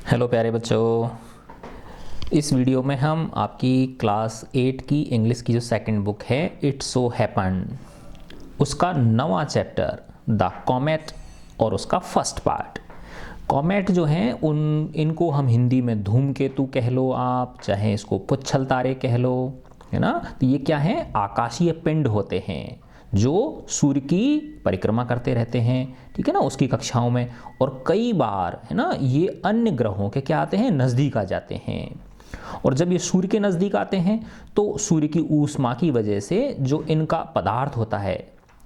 Hello प्यारे बच्चों। इस वीडियो में हम आपकी क्लास 8 की इंग्लिश की जो सेकंड बुक है इट सो हैपन, उसका 9वां चैप्टर द कॉमेट और उसका फर्स्ट पार्ट। कॉमेट जो हैं इनको हम हिंदी में धूमकेतु कह लो, आप चाहे इसको पुच्छल तारे कह लो, है ना। तो ये क्या है? आकाशीय पिंड होते हैं जो सूर्य की परिक्रमा करते रहते हैं, ठीक है ना, उसकी कक्षाओं में। और कई बार, है ना, ये अन्य ग्रहों के क्या आते हैं, नज़दीक आ जाते हैं। और जब ये सूर्य के नज़दीक आते हैं तो सूर्य की ऊष्मा की वजह से जो इनका पदार्थ होता है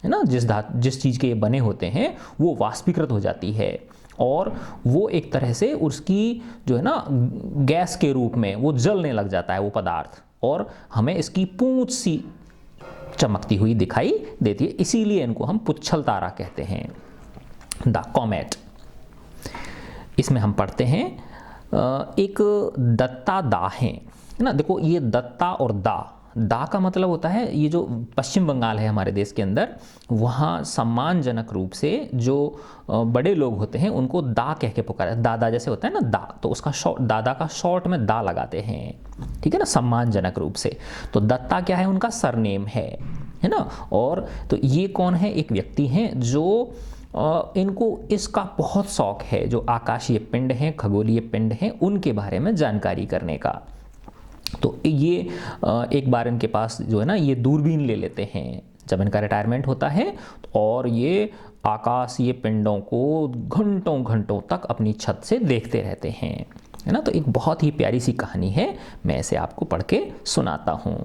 ना, जिस चीज़ के ये बने होते हैं वो वाष्पीकृत हो जाती है और वो एक तरह से उसकी जो है ना गैस के रूप में वो जलने लग जाता है वो पदार्थ, और हमें इसकी पूंछ सी चमकती हुई दिखाई देती है। इसीलिए इनको हम पुच्छल तारा कहते हैं, द कॉमेट। इसमें हम पढ़ते हैं एक दत्ता दा है ना। देखो ये दत्ता और दा का मतलब होता है, ये जो पश्चिम बंगाल है हमारे देश के अंदर, वहाँ सम्मानजनक रूप से जो बड़े लोग होते हैं उनको दा कह के पुकारा, दादा जैसे होता है ना दा, तो उसका दादा का शॉर्ट में दा लगाते हैं, ठीक है ना, सम्मानजनक रूप से। तो दत्ता क्या है? उनका सरनेम है ना। और तो ये कौन है? एक व्यक्ति हैं जो इनको इसका बहुत शौक है, जो आकाशीय पिंड हैं, खगोलीय पिंड हैं, उनके बारे में जानकारी करने का। तो ये एक बार इनके पास जो है ना ये दूरबीन ले लेते हैं जब इनका रिटायरमेंट होता है, और ये आकाशीय पिंडों को घंटों घंटों तक अपनी छत से देखते रहते हैं, है ना। तो एक बहुत ही प्यारी सी कहानी है, मैं इसे आपको पढ़ के सुनाता हूँ।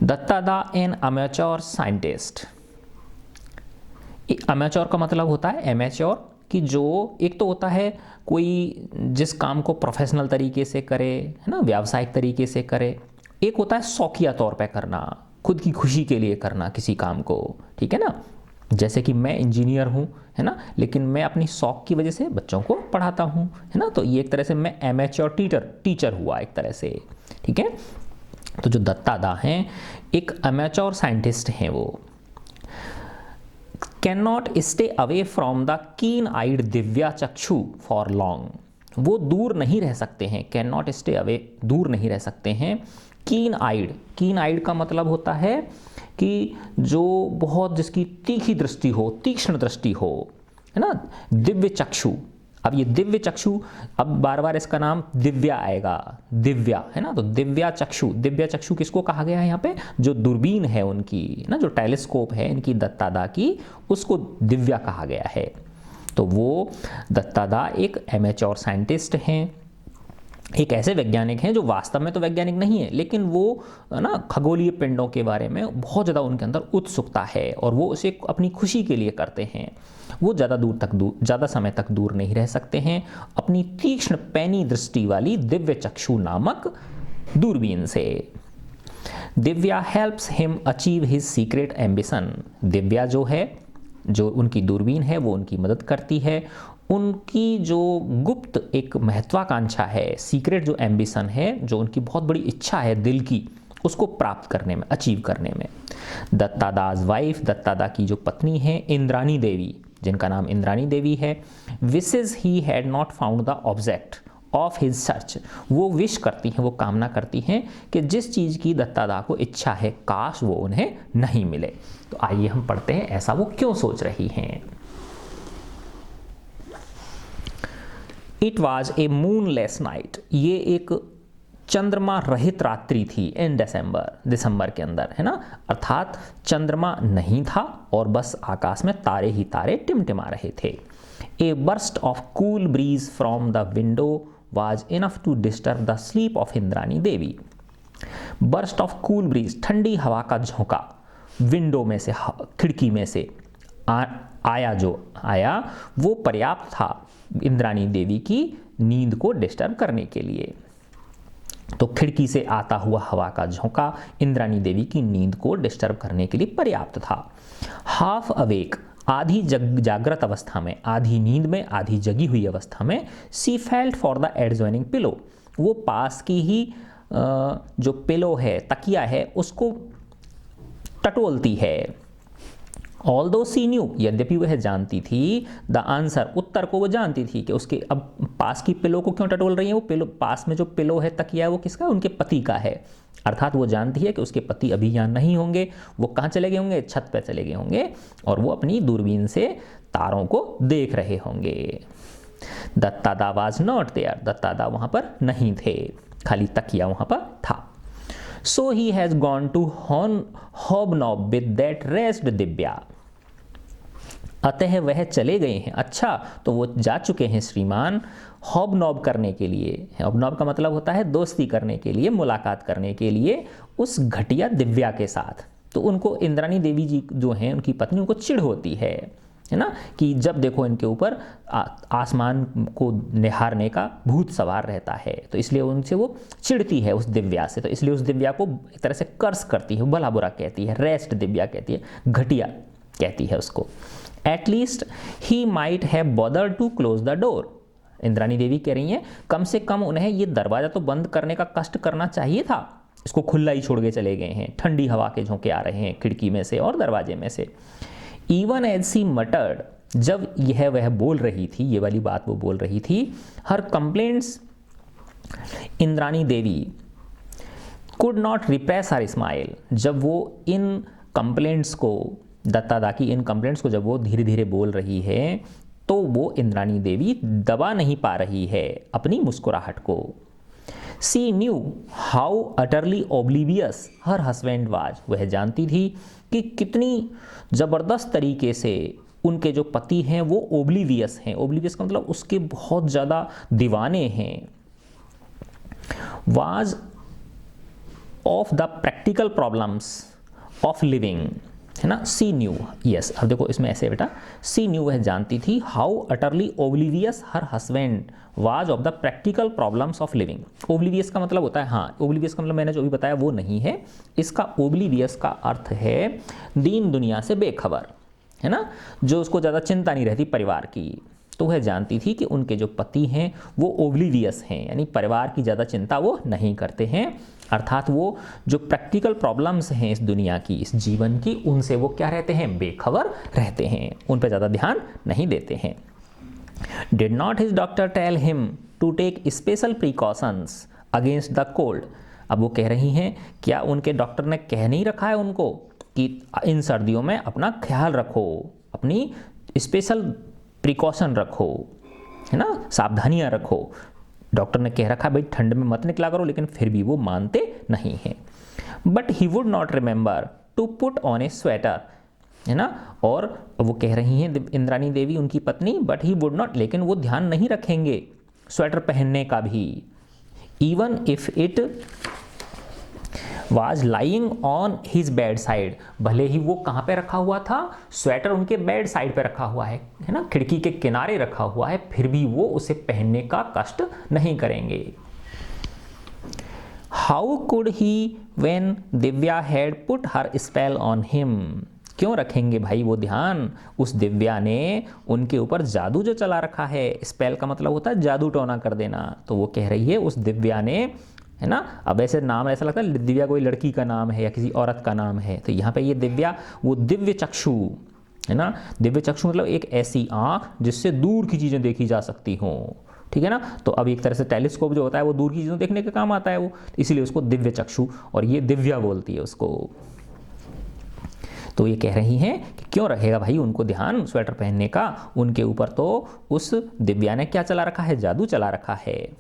दत्ता दा एन अमेच्योर साइंटिस्ट। अमेच्योर का मतलब होता है एमेच्योर, कि जो एक तो होता है कोई जिस काम को प्रोफेशनल तरीके से करे, है ना, व्यावसायिक तरीके से करे। एक होता है शौकिया तौर पे करना, खुद की खुशी के लिए करना किसी काम को, ठीक है ना। जैसे कि मैं इंजीनियर हूँ, है ना, लेकिन मैं अपनी शौक की वजह से बच्चों को पढ़ाता हूँ, है ना। तो ये एक तरह से मैं एमेच्योर टीचर हुआ एक तरह से, ठीक है। तो जो दत्ता दा हैं एक एमेच्योर साइंटिस्ट हैं, वो cannot stay away from the keen-eyed Divya चक्षु for long। वो दूर नहीं रह सकते हैं, cannot stay away, दूर नहीं रह सकते हैं। keen eyed का मतलब होता है कि जो बहुत जिसकी तीखी दृष्टि हो, तीक्ष्ण दृष्टि हो, है ना। दिव्य चक्षु, अब ये दिव्य चक्षु, अब बार बार इसका नाम दिव्या आएगा, दिव्या, है ना। तो दिव्या चक्षु किसको कहा गया है यहाँ पे? जो दूरबीन है उनकी ना, जो टेलीस्कोप है इनकी दत्तादा की, उसको दिव्या कहा गया है। तो वो दत्तादा एक एमेच्योर साइंटिस्ट हैं, एक ऐसे वैज्ञानिक हैं जो वास्तव में तो वैज्ञानिक नहीं है, लेकिन वो ना खगोलीय पिंडों के बारे में बहुत ज़्यादा उनके अंदर उत्सुकता है और वो उसे अपनी खुशी के लिए करते हैं। वो ज़्यादा समय तक दूर नहीं रह सकते हैं अपनी तीक्ष्ण पैनी दृष्टि वाली दिव्य चक्षु नामक दूरबीन से। Divya helps him achieve his secret ambition. Divya जो है, जो उनकी दूरबीन है, वो उनकी मदद करती है उनकी जो गुप्त एक महत्वाकांक्षा है, सीक्रेट जो एम्बिशन है, जो उनकी बहुत बड़ी इच्छा है दिल की, उसको प्राप्त करने में, अचीव करने में। दत्तादास वाइफ, दत्तादा की जो पत्नी है इंद्रानी देवी, जिनका नाम इंद्रानी देवी है, wishes he had not found the object of his search. वो विश करती हैं, वो कामना करती हैं कि जिस चीज़ की दत्तादा को इच्छा है, काश वो उन्हें नहीं मिले। तो आइए हम पढ़ते हैं ऐसा वो क्यों सोच रही हैं। It was a moonless night. ये एक चंद्रमा रहित रात्रि थी इन दिसंबर के अंदर, है ना। अर्थात चंद्रमा नहीं था और बस आकाश में तारे ही तारे टिमटिमा रहे थे। A burst of cool breeze from the window was enough to disturb the sleep of Indrani Devi. Burst of cool breeze, ठंडी हवा का झोंका विंडो में से, खिड़की में से आया वो पर्याप्त था इंद्रानी देवी की नींद को डिस्टर्ब करने के लिए। तो खिड़की से आता हुआ हवा का झोंका इंद्रानी देवी की नींद को डिस्टर्ब करने के लिए पर्याप्त था। हाफ अवेक, आधी जागृत अवस्था में, आधी नींद में, आधी जगी हुई अवस्था में, सी felt for the adjoining pillow, वो पास की ही जो पिलो है, तकिया है, उसको टटोलती है। ऑल्दो सी न्यू, यद्यपि वह जानती थी, द आंसर, उत्तर को वो जानती थी कि उसके अब पास की पिलो को क्यों टटोल रही है? वो पिलो, पास में जो पिलो है, तकिया है, वो किसका है? उनके पति का है। अर्थात वो जानती है कि उसके पति अभी यहाँ नहीं होंगे, वो कहाँ चले गए होंगे? छत पे चले गए होंगे और वो अपनी दूरबीन से तारों को देख रहे होंगे। Duttada was not there, Duttada वहाँ पर नहीं थे, खाली तकिया वहाँ पर था। So he has gone to hobnob with that rest Divya, अतः वह चले गए हैं। अच्छा, तो वो जा चुके हैं श्रीमान हॉबनॉब करने के लिए। हॉबनॉब का मतलब होता है दोस्ती करने के लिए, मुलाकात करने के लिए उस घटिया दिव्या के साथ। तो उनको इंद्राणी देवी जी जो हैं, उनकी पत्नी, उनको चिढ़ होती है ना, कि जब देखो इनके ऊपर आसमान को निहारने का भूत सवार रहता है, तो इसलिए उनसे वो चिढ़ती है उस दिव्या से। तो इसलिए उस दिव्या को एक तरह से कर्स करती है, भला बुरा कहती है, रेस्ट दिव्या कहती है, घटिया कहती है उसको। At least he might have bothered to close the door, Indrani Devi कह रही हैं कम से कम उन्हें ये दरवाज़ा तो बंद करने का कष्ट करना चाहिए था, इसको खुला ही छोड़ के चले गए हैं। ठंडी हवा के झोंके आ रहे हैं खिड़की में से और दरवाजे में से। इवन एज सी मटर्ड, जब यह वह बोल रही थी, ये वाली बात वो बोल रही थी, her complaints, Indrani Devi could not repress her smile, जब वो इन कंप्लेंट्स को, दत्तादा की इन कंप्लेंट्स को जब वो धीरे धीरे बोल रही है, तो वो इंद्राणी देवी दबा नहीं पा रही है अपनी मुस्कुराहट को। She knew how utterly oblivious her husband was, वह जानती थी कि कितनी ज़बरदस्त तरीके से उनके जो पति हैं वो ओब्लिवियस हैं। ओब्लिवियस का मतलब उसके बहुत ज़्यादा दीवाने हैं। Was of the practical problems of living, है ना। सी न्यू, यस, अब देखो इसमें ऐसे बेटा, सी न्यू, वह जानती थी, how utterly oblivious her husband was of the practical problems of living. Oblivious का मतलब होता है, हाँ, ओब्लिवियस का मतलब मैंने जो भी बताया वो नहीं है, इसका ओब्लिवियस का अर्थ है दीन दुनिया से बेखबर, है ना, जो उसको ज़्यादा चिंता नहीं रहती परिवार की। तो वह जानती थी कि उनके जो पति हैं वो ओब्लिवियस हैं, यानी परिवार की ज़्यादा चिंता वो नहीं करते हैं, अर्थात वो जो प्रैक्टिकल प्रॉब्लम्स हैं इस दुनिया की, इस जीवन की, उनसे वो क्या रहते हैं? बेखबर रहते हैं, उन पर ज़्यादा ध्यान नहीं देते हैं। Did not his doctor tell him to take special precautions against the cold, अब वो कह रही हैं क्या उनके डॉक्टर ने कह नहीं रखा है उनको कि इन सर्दियों में अपना ख्याल रखो, अपनी स्पेशल प्रिकॉशन रखो, है ना, सावधानियां रखो। डॉक्टर ने कह रखा भाई ठंड में मत निकला करो, लेकिन फिर भी वो मानते नहीं हैं। But he would not remember to put on a sweater, है ना, और वो कह रही हैं इंद्राणी देवी उनकी पत्नी, बट ही वुड नॉट, लेकिन वो ध्यान नहीं रखेंगे स्वेटर पहनने का भी। Even if it was lying on his bed side, भले ही वो कहाँ पे रखा हुआ था? स्वेटर उनके बेड साइड पे रखा हुआ है ना, खिड़की के किनारे रखा हुआ है, फिर भी वो उसे पहनने का कष्ट नहीं करेंगे। How could he when Divya had put her spell on him, क्यों रखेंगे भाई वो ध्यान? उस दिव्या ने उनके ऊपर जादू जो चला रखा है, स्पेल का मतलब होता है जादू टोना कर देना, तो वो कह रही है उस दिव्या ने, है ना। अब ऐसे नाम ऐसा लगता है दिव्या कोई लड़की का नाम है या किसी औरत का नाम है, तो यहाँ पे ये दिव्या वो दिव्य चक्षु, है ना, दिव्य चक्षु मतलब एक ऐसी आँख जिससे दूर की चीज़ें देखी जा सकती हों, ठीक है ना। तो अब एक तरह से टेलीस्कोप जो होता है वो दूर की चीज़ों देखने के काम आता है वो, इसीलिए उसको दिव्य चक्षु, और ये दिव्या बोलती है उसको। तो ये कह रही हैं कि क्यों रहेगा भाई उनको ध्यान स्वेटर पहनने का, उनके ऊपर तो उस दिव्या ने क्या चला रखा है? जादू चला रखा है।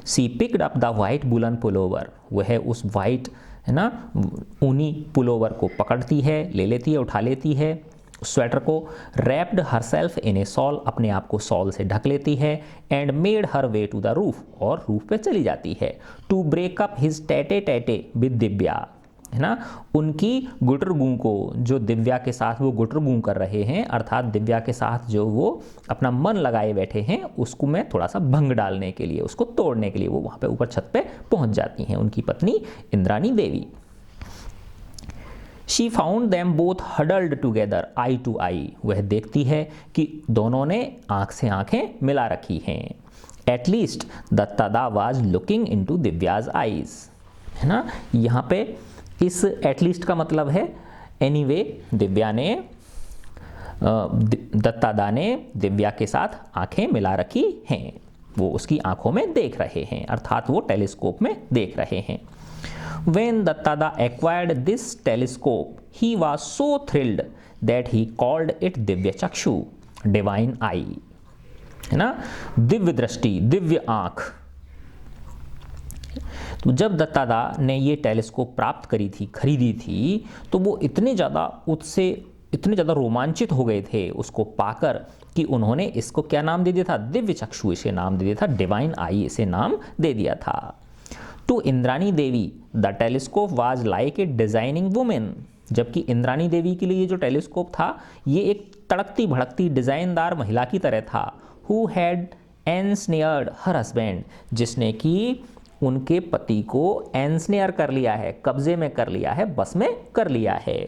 She picked up the white woollen pullover, वह उस वाइट, है ना, ऊनी पुलोवर को पकड़ती है, ले लेती है, उठा लेती है स्वेटर को। Wrapped herself in a shawl, अपने आप को सॉल से ढक लेती है। And made her way to the roof, और रूफ पे चली जाती है। To break up his tete-a-tete with Divya, है ना, उनकी गुटरगू को, जो दिव्या के साथ वो गुटरगू कर रहे हैं, अर्थात दिव्या के साथ जो वो अपना मन लगाए बैठे हैं, उसको मैं थोड़ा सा भंग डालने के लिए, उसको तोड़ने के लिए वो वहाँ पे ऊपर छत पे पहुँच जाती हैं उनकी पत्नी Indrani Devi. She found them both huddled together eye to eye, वह देखती है कि दोनों ने आँख से आँखें मिला रखी हैं। At least Duttada was looking into Divya's eyes, है ना, यहाँ पे इस एटलीस्ट का मतलब है एनीवे, दिव्या ने, दत्तादा ने दिव्या के साथ आंखें मिला रखी हैं, वो उसकी आंखों में देख रहे हैं, अर्थात वो टेलीस्कोप में देख रहे हैं। When Dattada acquired this telescope, he was so thrilled that he called it Divya चक्षु, divine eye, है ना, दिव्य दृष्टि, दिव्य आंख। तो जब दत्तादा ने ये टेलीस्कोप प्राप्त करी थी, खरीदी थी, तो वो इतने ज़्यादा रोमांचित हो गए थे उसको पाकर कि उन्होंने इसको क्या नाम दे दिया था, दिव्य चक्षु इसे नाम दे दिया था, डिवाइन आई इसे नाम दे दिया था। To Indrani Devi the telescope was like a designing women, जबकि इंद्राणी देवी के लिए ये जो टेलीस्कोप था ये एक तड़कती भड़कती डिजाइनदार महिला की तरह था। हु हैड एनस्नेयर्ड हर हस्बैंड, जिसने कि उनके पति को एनस्नेयर कर लिया है, कब्जे में कर लिया है, बस में कर लिया है।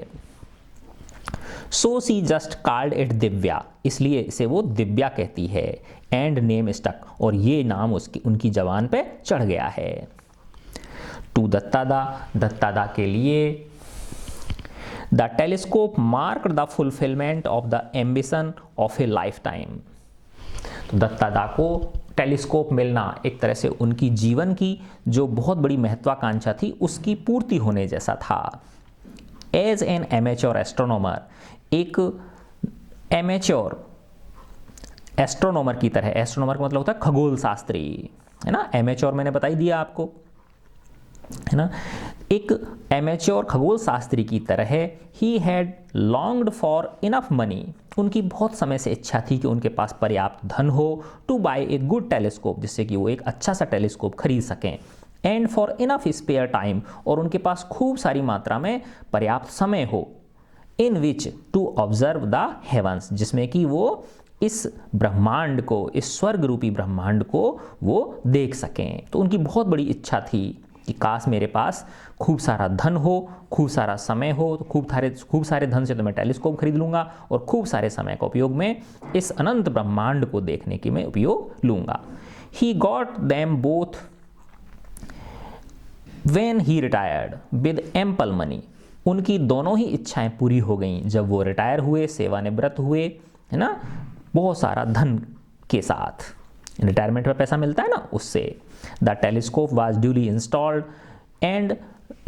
सो सी जस्ट कॉल्ड इट दिव्या, इसलिए इसे वो दिव्या कहती है। एंड नेम स्टक, और ये नाम उनकी जबान पे चढ़ गया है। टू दत्तादा के लिए the telescope marked the fulfilment of the ambition of A life time. तो दत्तादा को टेलीस्कोप मिलना एक तरह से उनकी जीवन की जो बहुत बड़ी महत्वाकांक्षा थी उसकी पूर्ति होने जैसा था। एज एन एमेच्योर एस्ट्रोनॉमर, एक एमेच्योर एस्ट्रोनॉमर की तरह, एस्ट्रोनॉमर का मतलब होता है खगोल शास्त्री, है ना, एमेच्योर मैंने बता ही दिया आपको, है ना, एक एमेच्योर खगोल शास्त्री की तरह he had longed for enough money, उनकी बहुत समय से इच्छा थी कि उनके पास पर्याप्त धन हो, to buy a good telescope, जिससे कि वो एक अच्छा सा टेलीस्कोप खरीद सकें, and for enough spare time, और उनके पास खूब सारी मात्रा में पर्याप्त समय हो, इन विच टू ऑब्जर्व द हेवंस, जिसमें कि वो इस ब्रह्मांड को, इस स्वर्ग रूपी ब्रह्मांड को वो देख सकें। तो उनकी बहुत बड़ी इच्छा थी कि काश मेरे पास खूब सारा धन हो, खूब सारा समय हो, तो खूब सारे धन से तो मैं टेलीस्कोप खरीद लूँगा और खूब सारे समय का उपयोग में इस अनंत ब्रह्मांड को देखने के मैं उपयोग लूँगा। He got them both when he retired with ample money, उनकी दोनों ही इच्छाएं पूरी हो गईं जब वो रिटायर हुए, सेवानिवृत्त हुए, है ना, बहुत सारा धन के साथ। रिटायरमेंट में पैसा मिलता है ना, उससे। The telescope was duly installed and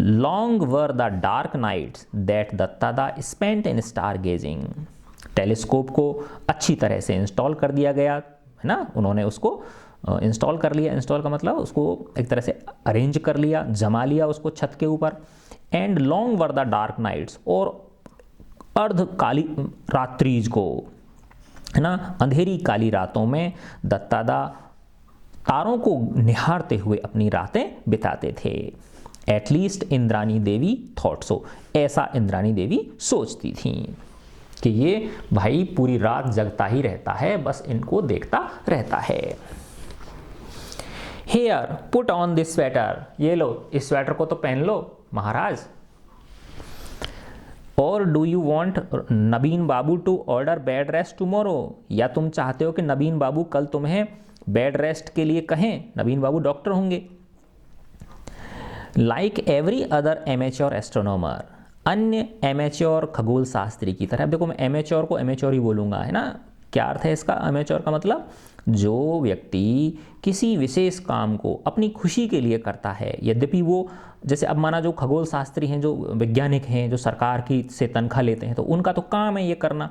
long were the dark nights that Duttada spent in star gazing, telescope को अच्छी तरह से इंस्टॉल कर दिया गया, है ना, उन्होंने उसको इंस्टॉल कर लिया, इंस्टॉल का मतलब उसको एक तरह से अरेंज कर लिया, जमा लिया उसको छत के ऊपर। And long were the dark nights, और अर्धकाली रात्रिज को, है ना, अंधेरी काली रातों में दत्तादा तारों को निहारते हुए अपनी रातें बिताते थे। एटलीस्ट इंद्राणी देवी थॉट सो, ऐसा इंद्राणी देवी सोचती थी कि ये भाई पूरी रात जगता ही रहता है, बस इनको देखता रहता है। Here put on this sweater, ये लो इस स्वेटर को तो पहन लो महाराज। और do you want Nabin Babu to order bed rest tomorrow, या तुम चाहते हो कि नबीन बाबू कल तुम्हें बेड रेस्ट के लिए कहें, नबीन बाबू डॉक्टर होंगे। Like every other amateur astronomer, अन्य एमेच्योर खगोल शास्त्री की तरह। अब देखो मैं एमेच्योर को एमेच्योर ही बोलूँगा, है ना, क्या अर्थ है इसका एमेच्योर का मतलब, जो व्यक्ति किसी विशेष काम को अपनी खुशी के लिए करता है, यद्यपि वो, जैसे अब माना जो खगोल शास्त्री हैं, जो वैज्ञानिक हैं, जो सरकार की से तनख्वाह लेते हैं, तो उनका तो काम है ये करना,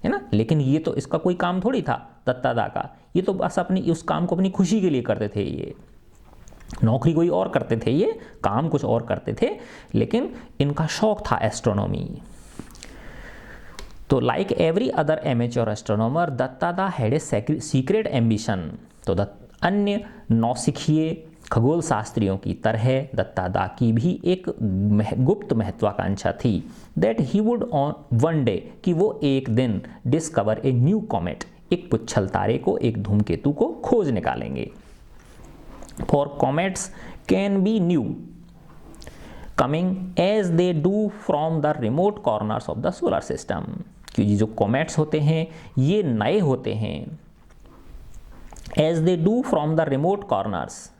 है ना, लेकिन ये तो इसका कोई काम थोड़ी था दत्तादा का, ये तो बस अपनी उस काम को अपनी खुशी के लिए करते थे। ये नौकरी कोई और करते थे, ये काम कुछ और करते थे, लेकिन इनका शौक था एस्ट्रोनॉमी। तो like every other amateur astronomer Duttada had a secret ambition, तो अन्य नौसिखिए खगोल शास्त्रियों की तरह दत्तादा की भी एक गुप्त महत्वाकांक्षा थी, that he would on one day, कि वो एक दिन डिस्कवर ए न्यू कॉमेट, एक पुच्छल तारे को, एक धूमकेतु को खोज निकालेंगे। For comets can be new coming as they do from the remote corners of the solar system, क्योंकि जो कॉमेट्स होते हैं ये नए होते हैं। As they do from the remote corners,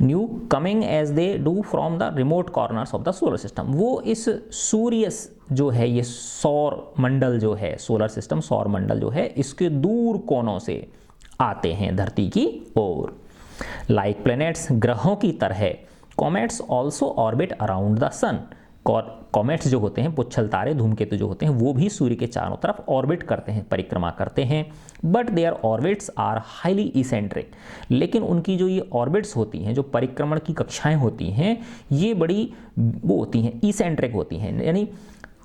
new coming as they do from the remote corners of the solar system, वो इस सूर्य जो है, ये सौर मंडल जो है, सोलर सिस्टम सौर मंडल जो है, इसके दूर कोनों से आते हैं धरती की ओर। लाइक प्लैनेट्स, ग्रहों की तरह, comets also orbit around the sun. Comets जो होते हैं, पुच्छल तारे, धूमकेतु जो होते हैं, वो भी सूर्य के चारों तरफ ऑर्बिट करते हैं, परिक्रमा करते हैं। But their orbits are highly eccentric, लेकिन उनकी जो ये ऑर्बिट्स होती हैं, जो परिक्रमण की कक्षाएं होती हैं, ये बड़ी वो होती हैं, इसेंट्रिक होती हैं, यानी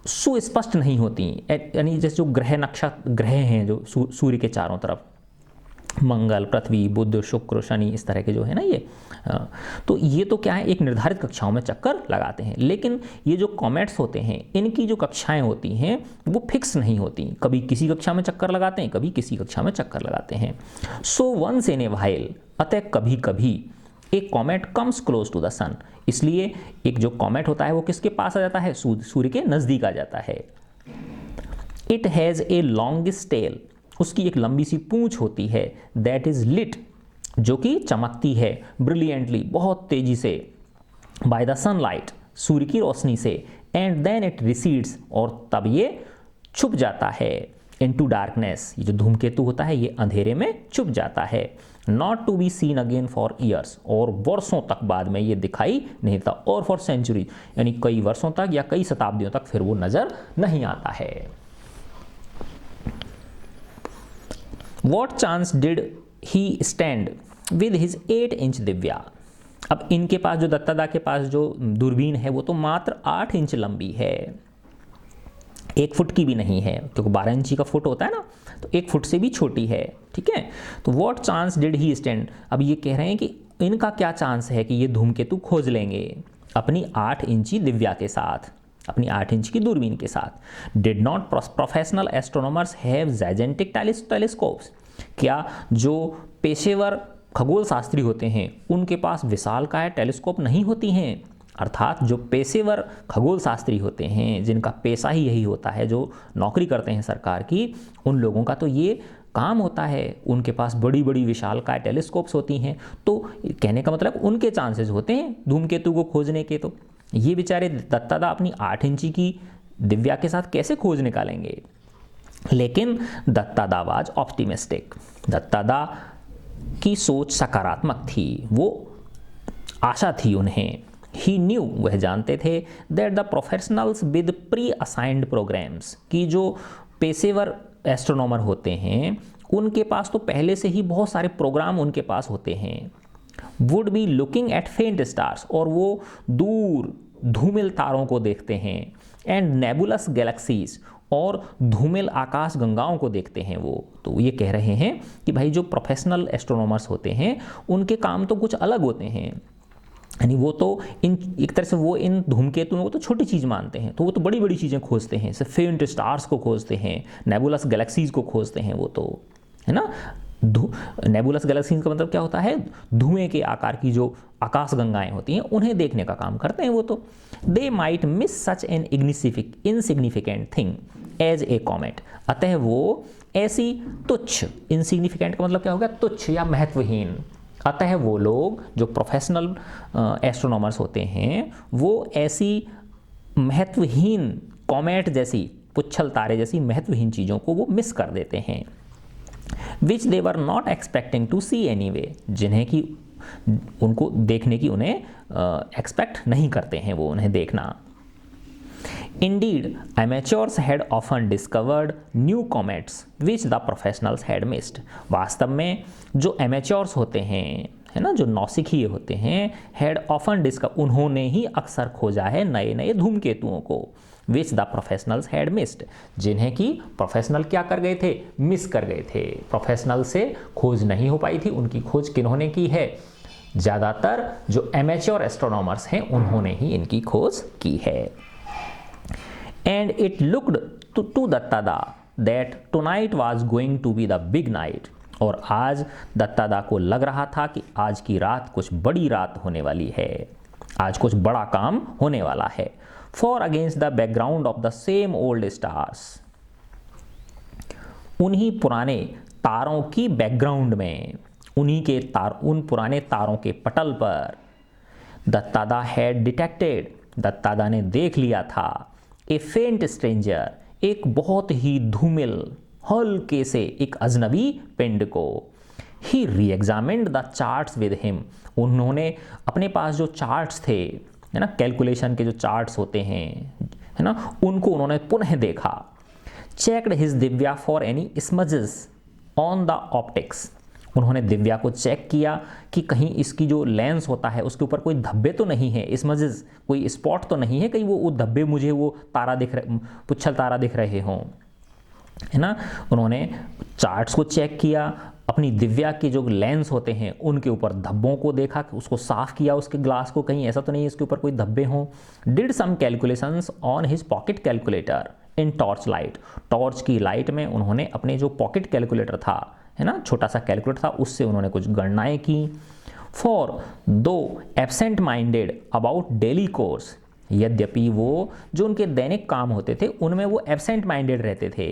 सुस्पष्ट नहीं होती। यानी जैसे जो ग्रह हैं जो सूर्य के चारों तरफ, मंगल, पृथ्वी, बुध, शुक्र, शनि, इस तरह के जो है ना ये, तो ये तो क्या है, एक निर्धारित कक्षाओं में चक्कर लगाते हैं। लेकिन ये जो कॉमेट्स होते हैं, इनकी जो कक्षाएं होती हैं वो फिक्स नहीं होती, कभी किसी कक्षा में चक्कर लगाते हैं, कभी किसी कक्षा में चक्कर लगाते हैं। So once in A while, अतः कभी कभी, एक comet comes close to the sun, इसलिए एक जो कॉमेट होता है वो किसके पास आ जाता है, सूर्य के नजदीक आ जाता है। It has a longest tail, उसकी एक लंबी सी पूंछ होती है, दैट इज लिट, जो कि चमकती है, ब्रिलियंटली, बहुत तेजी से, बाय द सनलाइट, सूर्य की रोशनी से, एंड देन इट रिसीड्स, और तब ये छुप जाता है, इनटू डार्कनेस, ये जो धूमकेतु होता है ये अंधेरे में छुप जाता है, not to be seen again for years, और वर्षों तक बाद में ये दिखाई नहीं देता, और फॉर सेंचुरी, यानी कई वर्षों तक या कई शताब्दियों तक फिर वो नजर नहीं आता है। What chance did he stand with his 8-inch Divya? अब इनके पास जो दत्तादा के पास जो दूरबीन है वो तो मात्र 8 इंच लंबी है, 1 फुट की भी नहीं है, क्योंकि 12 इंची का फुट होता है ना, तो 1 फुट से भी छोटी है, ठीक है। तो what chance did he stand, अब ये कह रहे हैं कि इनका क्या चांस है कि ये धूमकेतु खोज लेंगे अपनी 8 इंची दिव्या के साथ, अपनी 8 इंच की दूरबीन के साथ। Did not professional astronomers have gigantic telescopes, क्या जो पेशेवर खगोल शास्त्री होते हैं उनके पास विशालकाय टेलीस्कोप नहीं होती हैं? अर्थात जो पेशेवर खगोल शास्त्री होते हैं, जिनका पेशा ही यही होता है, जो नौकरी करते हैं सरकार की, उन लोगों का तो ये काम होता है, उनके पास बड़ी बड़ी विशालकाय टेलीस्कोप्स होती हैं। तो कहने का मतलब उनके चांसेस होते हैं धूमकेतु को खोजने के। तो ये बेचारे दत्तादा अपनी 8 इंची की दिव्या के साथ कैसे खोज निकालेंगे? लेकिन दत्तादा वाज ऑप्टिमिस्टिक, दत्तादा की सोच सकारात्मक थी, वो आशा थी उन्हें। ही न्यू, वह जानते थे, that the professionals with pre assigned programmes, कि जो पेशेवर एस्ट्रोनॉमर होते हैं उनके पास तो पहले से ही बहुत सारे प्रोग्राम उनके पास होते हैं। वुड बी लुकिंग एट फेंट स्टार्स, और वो दूर धूमिल तारों को देखते हैं, एंड नेबुलस गैलेक्सीज, और धूमिल आकाश गंगाओं को देखते हैं वो। तो ये कह रहे हैं कि भाई जो प्रोफेशनल एस्ट्रोनॉमर्स होते हैं उनके काम तो कुछ अलग होते हैं, यानी वो तो इन एक तरह से वो इन धूमकेतुओं को तो छोटी चीज़ मानते हैं, तो वो तो बड़ी बड़ी चीज़ें खोजते हैं, जैसे फेंट स्टार्स को खोजते हैं, नेबुलस गैलेक्सीज को खोजते हैं वो तो, है ना। नेबुलस गैलेक्सीज का मतलब क्या होता है? धुएं के आकार की जो आकाश गंगाएं होती हैं उन्हें देखने का काम करते हैं वो तो। They might miss such an insignificant thing as a comet, अतः वो ऐसी तुच्छ, इनसिग्निफिकेंट का मतलब क्या होगा? तुच्छ या महत्वहीन। अतः वो लोग जो प्रोफेशनल एस्ट्रोनॉमर्स होते हैं वो ऐसी महत्वहीन कॉमेट जैसी, पुच्छल तारे जैसी महत्वहीन चीज़ों को वो मिस कर देते हैं। Which they were not expecting to see anyway, जिन्हें कि उनको देखने की उन्हें एक्सपेक्ट नहीं करते हैं वो उन्हें देखना। Indeed, amateurs had often discovered new comets which the professionals had missed. वास्तव में जो amateurs होते हैं, है ना, जो नौसिखिए होते हैं, had often discovered, उन्होंने ही अक्सर खोजा है नए नए धूमकेतुओं को, which the professionals had missed, जिन्हें कि प्रोफेशनल क्या कर गए थे? मिस कर गए थे। प्रोफेशनल से खोज नहीं हो पाई थी, उनकी खोज किन्होंने की है? ज़्यादातर जो एमेच्योर एस्ट्रोनॉमर्स हैं उन्होंने ही इनकी खोज की है। And it looked to दत्तादा that tonight was going to be the big night, और आज दत्तादा को लग रहा था कि आज की रात कुछ बड़ी रात होने वाली है, आज कुछ बड़ा काम होने वाला है। For against the background of the same old stars, उन्हीं पुराने तारों की बैकग्राउंड में, उन पुराने तारों के पटल पर, दत्तादा हैड डिटेक्टेड, दत्तादा ने देख लिया था, ए फेंट स्ट्रेंजर, एक बहुत ही धूमिल, हल्के से एक अजनबी पिंड को, ही री examined the charts with him, उन्होंने अपने पास जो चार्ट्स थे, है ना, कैलकुलेशन के जो चार्ट्स होते हैं, है ना, उनको उन्होंने पुनः देखा। Checked his Divya for any smudges on the optics, उन्होंने दिव्या को चेक किया कि कहीं इसकी जो लेंस होता है उसके ऊपर कोई धब्बे तो नहीं है, स्मजेस कोई स्पॉट तो नहीं है, कहीं वो धब्बे मुझे वो तारा दिख रहे, पुच्छल तारा दिख रहे हों, है ना। उन्होंने चार्ट्स को चेक किया, अपनी दिव्या के जो लेंस होते हैं उनके ऊपर धब्बों को देखा, उसको साफ किया उसके ग्लास को, कहीं ऐसा तो नहीं है इसके ऊपर कोई धब्बे हों। Did some calculations on his pocket calculator in torch light, torch की लाइट में उन्होंने अपने जो पॉकेट कैलकुलेटर था, है ना, छोटा सा कैलकुलेटर था, उससे उन्होंने कुछ गणनाएं की। फॉर दो absent minded about daily course, यद्यपि वो जो उनके दैनिक काम होते थे उनमें वो एब्सेंट माइंडेड रहते थे,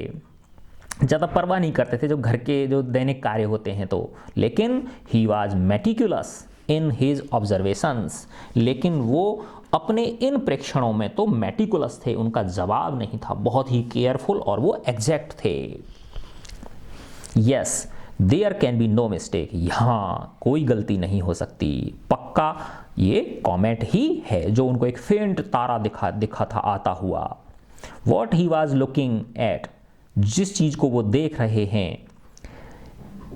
ज़्यादा परवाह नहीं करते थे जो घर के जो दैनिक कार्य होते हैं तो, लेकिन he was meticulous in his observations, लेकिन वो अपने इन प्रेक्षणों में तो मेटिकुलस थे, उनका जवाब नहीं था, बहुत ही केयरफुल और वो एग्जैक्ट थे। Yes there can be no mistake, यहाँ कोई गलती नहीं हो सकती, पक्का ये कॉमेट ही है जो उनको एक फेंट तारा दिखा था आता हुआ। What he was looking at, जिस चीज को वो देख रहे हैं,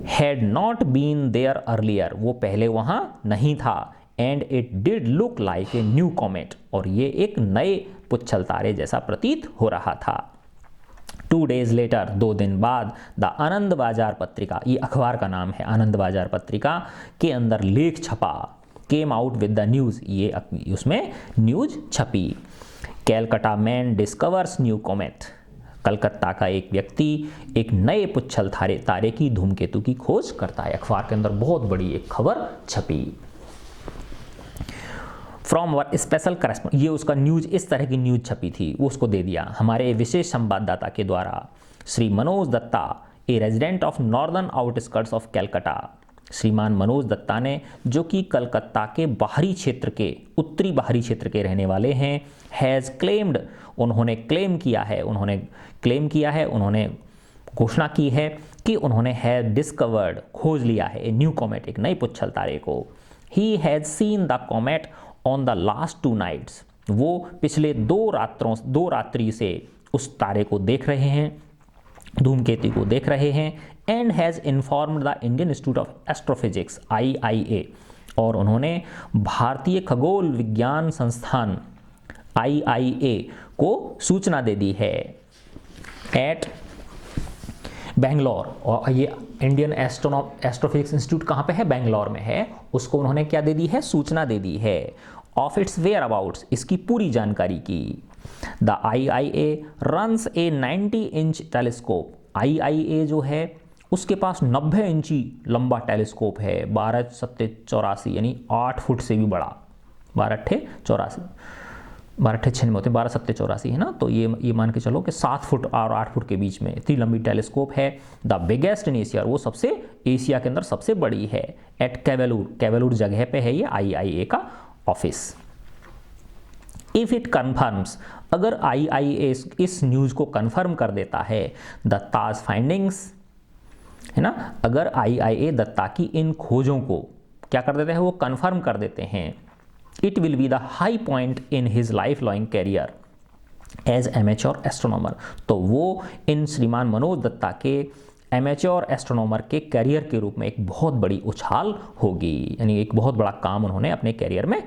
had not been there earlier, वो पहले वहां नहीं था, and it did look like a new comet, और ये एक नए पुच्छल तारे जैसा प्रतीत हो रहा था। 2 days लेटर, 2 दिन बाद, द आनंद बाजार पत्रिका, ये अखबार का नाम है, आनंद बाजार पत्रिका के अंदर लेख छपा, came out with the news, ये उसमें न्यूज छपी। Calcutta man discovers new comet, Calcutta का एक व्यक्ति एक नए पुच्छल तारे की धूमकेतु की खोज करता है, अखबार के अंदर बहुत बड़ी एक खबर छपी। फ्रॉम अवर स्पेशल करेस्पॉन्डेंट, ये उसका न्यूज, इस तरह की न्यूज छपी थी, वो उसको दे दिया हमारे विशेष संवाददाता के द्वारा। Shri Manoj Datta, a resident of northern outskirts of Calcutta, Shriman Manoj Dutta ने, जो कि कलकत्ता के बाहरी क्षेत्र के, उत्तरी बाहरी क्षेत्र के रहने वाले हैं, हैज़ क्लेम्ड, उन्होंने क्लेम किया है, उन्होंने घोषणा की है कि उन्होंने हैव डिस्कवर्ड, खोज लिया है, ए न्यू कॉमेट, एक नई पुच्छल तारे को। He has seen the comet on the last 2 nights, वो पिछले 2 रात्रि से उस तारे को देख रहे हैं, धूमकेतु को देख रहे हैं। And has informed the Indian institute of astrophysics IIA, और उन्होंने भारतीय खगोल विज्ञान संस्थान IIA को सूचना दे दी है एट बेंगलोर, और ये इंडियन एस्ट्रोफिजिक्स इंस्टीट्यूट कहाँ पे है, बेंगलोर में है, उसको उन्होंने क्या दे दी है, सूचना दे दी है। ऑफ इट्स वेयर अबाउट्स, इसकी पूरी जानकारी की। The IIA runs A 90 inch telescope, IIA जो है उसके पास 90 इंची लंबा टेलीस्कोप है, 12 सत्ते 84 यानी 8 फुट से भी बड़ा, 12 अट्ठे 96 होते, 12 सत्ते 84 है ना, तो ये मान के चलो कि 7 फुट और 8 फुट के बीच में इतनी लंबी टेलीस्कोप है। द बिगेस्ट इन एशिया, वो सबसे एशिया के अंदर सबसे बड़ी है। एट केवलूर जगह पे है ये IIA का ऑफिस। इफ इट कन्फर्म्स, अगर IIA इस न्यूज को कन्फर्म कर देता है, दत्ताज फाइंडिंग्स, है ना, अगर IIA दत्ता की इन खोजों को क्या कर देते हैं, वो कन्फर्म कर देते हैं, it will be the high point in his life long career as amateur astronomer, तो वो इन श्रीमान मनोज दत्ता के एमेच्योर एस्ट्रोनॉमर के कैरियर के रूप में एक बहुत बड़ी उछाल होगी, यानी एक बहुत बड़ा काम उन्होंने अपने कैरियर में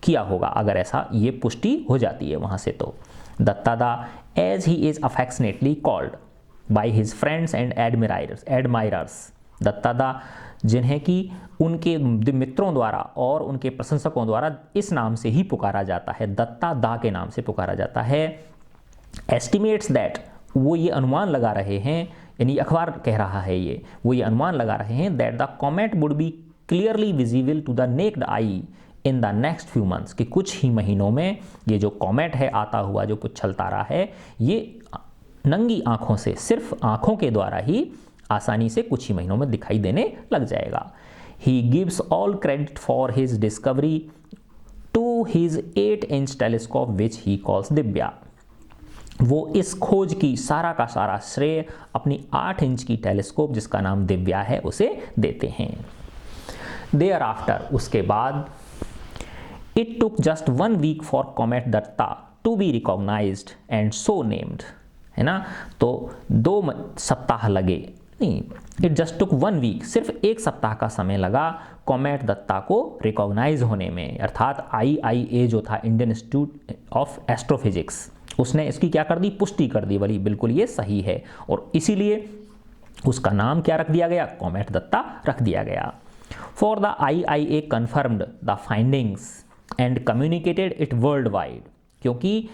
किया होगा, अगर ऐसा ये पुष्टि हो जाती है वहाँ से। तो Datta da, as he is affectionately called by his friends and admirers, Datta da जिन्हें कि उनके मित्रों द्वारा और उनके प्रशंसकों द्वारा इस नाम से ही पुकारा जाता है, दत्ता दा के नाम से पुकारा जाता है। एस्टिमेट्स दैट, वो ये अनुमान लगा रहे हैं, यानी अखबार कह रहा है ये, वो ये अनुमान लगा रहे हैं, that the comet would be clearly visible to the naked eye in the next few months, कि कुछ ही महीनों में ये जो कॉमेट है, आता हुआ जो पुच्छल तारा है, ये नंगी आंखों से, सिर्फ आंखों के द्वारा ही आसानी से कुछ ही महीनों में दिखाई देने लग जाएगा। He gives all credit for his discovery to his 8 inch telescope which he calls Divya, वो इस खोज की सारा का सारा श्रेय अपनी 8 इंच की टेलीस्कोप जिसका नाम दिव्या है उसे देते हैं। देयर आफ्टर, उसके बाद, it took just 1 week for comet Datta to be recognised and so named, है ना। तो 2 सप्ताह लगे, नहीं, इट जस्ट टुक 1 वीक, सिर्फ 1 सप्ताह का समय लगा कॉमेट दत्ता को रिकॉग्नाइज होने में, अर्थात IIA जो था, इंडियन इंस्टीट्यूट ऑफ एस्ट्रोफिजिक्स, उसने इसकी क्या कर दी, पुष्टि कर दी, बोली बिल्कुल ये सही है, और इसीलिए उसका नाम क्या रख दिया गया, कॉमेट दत्ता रख दिया गया। For the IIA confirmed the findings and communicated it world wide, क्योंकि